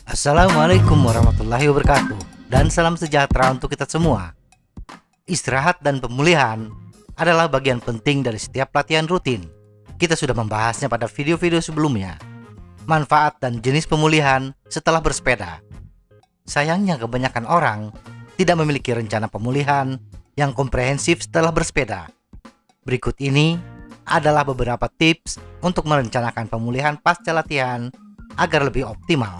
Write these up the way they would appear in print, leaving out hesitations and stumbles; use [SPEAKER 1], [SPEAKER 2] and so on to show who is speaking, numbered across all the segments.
[SPEAKER 1] Assalamualaikum warahmatullahi wabarakatuh, dan salam sejahtera untuk kita semua. Istirahat dan pemulihan adalah bagian penting dari setiap latihan rutin. Kita sudah membahasnya pada video-video sebelumnya. Manfaat dan jenis pemulihan setelah bersepeda. Sayangnya kebanyakan orang tidak memiliki rencana pemulihan yang komprehensif setelah bersepeda. Berikut ini adalah beberapa tips untuk merencanakan pemulihan pasca latihan agar lebih optimal.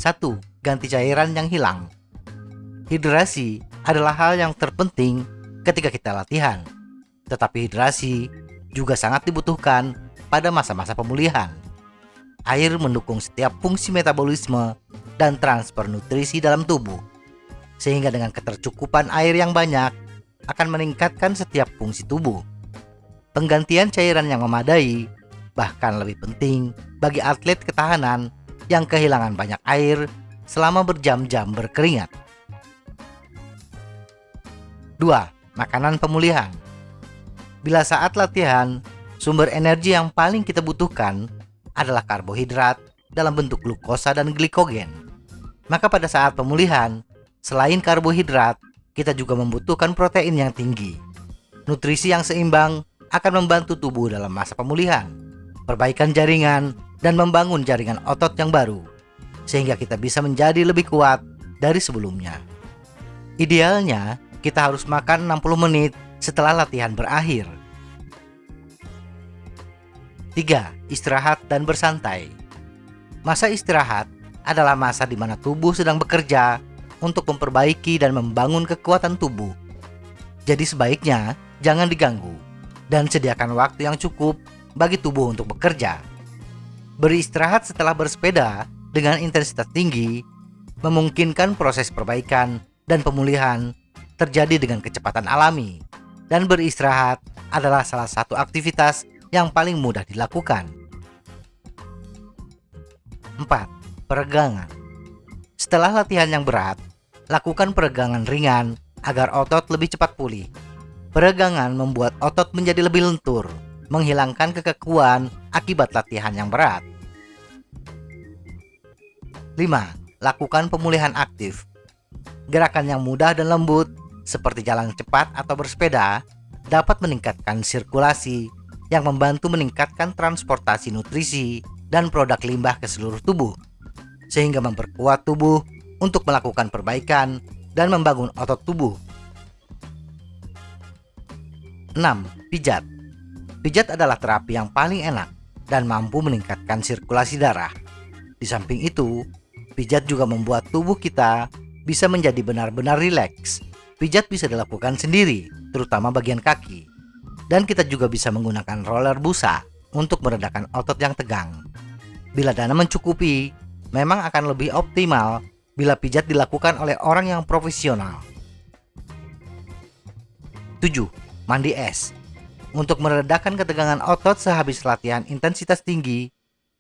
[SPEAKER 1] 1. Ganti cairan yang hilang. Hidrasi adalah hal yang terpenting ketika kita latihan. Tetapi hidrasi juga sangat dibutuhkan pada masa-masa pemulihan. Air mendukung setiap fungsi metabolisme dan transfer nutrisi dalam tubuh. Sehingga dengan ketercukupan air yang banyak akan meningkatkan setiap fungsi tubuh. Penggantian cairan yang memadai bahkan lebih penting bagi atlet ketahanan yang kehilangan banyak air selama berjam-jam berkeringat. 2. Makanan pemulihan. Bila saat latihan, sumber energi yang paling kita butuhkan adalah karbohidrat dalam bentuk glukosa dan glikogen. Maka pada saat pemulihan, selain karbohidrat, kita juga membutuhkan protein yang tinggi. Nutrisi yang seimbang akan membantu tubuh dalam masa pemulihan, perbaikan jaringan, dan membangun jaringan otot yang baru, sehingga kita bisa menjadi lebih kuat dari sebelumnya. Idealnya, kita harus makan 60 menit setelah latihan berakhir. 3. Istirahat dan bersantai. Masa istirahat adalah masa di mana tubuh sedang bekerja untuk memperbaiki dan membangun kekuatan tubuh. Jadi sebaiknya jangan diganggu dan sediakan waktu yang cukup bagi tubuh untuk bekerja. Beristirahat setelah bersepeda dengan intensitas tinggi memungkinkan proses perbaikan dan pemulihan terjadi dengan kecepatan alami, dan beristirahat adalah salah satu aktivitas yang paling mudah dilakukan. 4. Peregangan. Setelah latihan yang berat, lakukan peregangan ringan agar otot lebih cepat pulih. Peregangan membuat otot menjadi lebih lentur, menghilangkan kekakuan akibat latihan yang berat. 5. Lakukan pemulihan aktif. Gerakan yang mudah dan lembut seperti jalan cepat atau bersepeda dapat meningkatkan sirkulasi yang membantu meningkatkan transportasi nutrisi dan produk limbah ke seluruh tubuh, sehingga memperkuat tubuh untuk melakukan perbaikan dan membangun otot tubuh. 6. Pijat. Pijat adalah terapi yang paling enak dan mampu meningkatkan sirkulasi darah. Di samping itu, pijat juga membuat tubuh kita bisa menjadi benar-benar rileks. Pijat bisa dilakukan sendiri, terutama bagian kaki. Dan kita juga bisa menggunakan roller busa untuk meredakan otot yang tegang. Bila dana mencukupi, memang akan lebih optimal bila pijat dilakukan oleh orang yang profesional. 7. Mandi es. Untuk meredakan ketegangan otot sehabis latihan intensitas tinggi,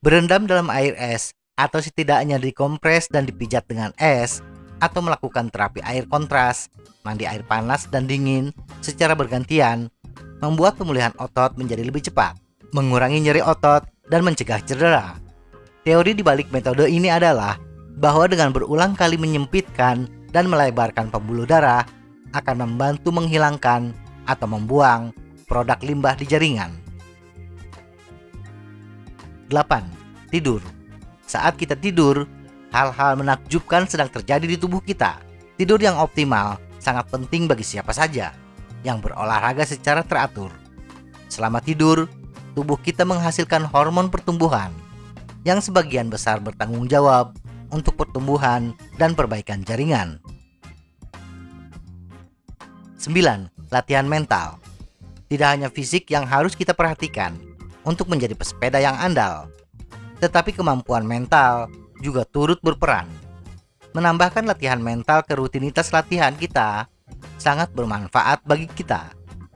[SPEAKER 1] berendam dalam air es atau setidaknya dikompres dan dipijat dengan es, atau melakukan terapi air kontras, mandi air panas dan dingin secara bergantian, membuat pemulihan otot menjadi lebih cepat, mengurangi nyeri otot, dan mencegah cedera. Teori di balik metode ini adalah bahwa dengan berulang kali menyempitkan dan melebarkan pembuluh darah akan membantu menghilangkan atau membuang produk limbah di jaringan. 8. Tidur. Saat kita tidur, hal-hal menakjubkan sedang terjadi di tubuh kita. Tidur yang optimal sangat penting bagi siapa saja yang berolahraga secara teratur. Selama tidur, tubuh kita menghasilkan hormon pertumbuhan yang sebagian besar bertanggung jawab untuk pertumbuhan dan perbaikan jaringan. 9. Latihan mental. Tidak hanya fisik yang harus kita perhatikan untuk menjadi pesepeda yang andal, tetapi kemampuan mental juga turut berperan. Menambahkan latihan mental ke rutinitas latihan kita sangat bermanfaat bagi kita,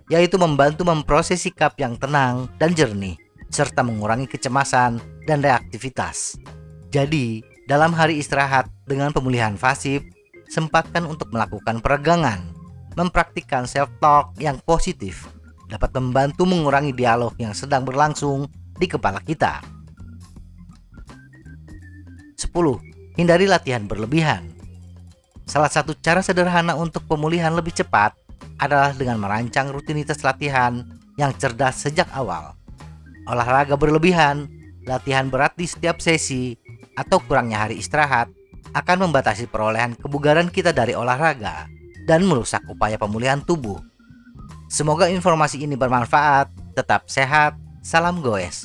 [SPEAKER 1] yaitu membantu memproses sikap yang tenang dan jernih, serta mengurangi kecemasan dan reaktivitas. Jadi, dalam hari istirahat dengan pemulihan pasif, sempatkan untuk melakukan peregangan, mempraktikkan self-talk yang positif, dapat membantu mengurangi dialog yang sedang berlangsung di kepala kita. 10. Hindari latihan berlebihan. Salah satu cara sederhana untuk pemulihan lebih cepat adalah dengan merancang rutinitas latihan yang cerdas sejak awal. Olahraga berlebihan, latihan berat di setiap sesi, atau kurangnya hari istirahat akan membatasi perolehan kebugaran kita dari olahraga dan merusak upaya pemulihan tubuh. Semoga informasi ini bermanfaat. Tetap sehat, salam goes.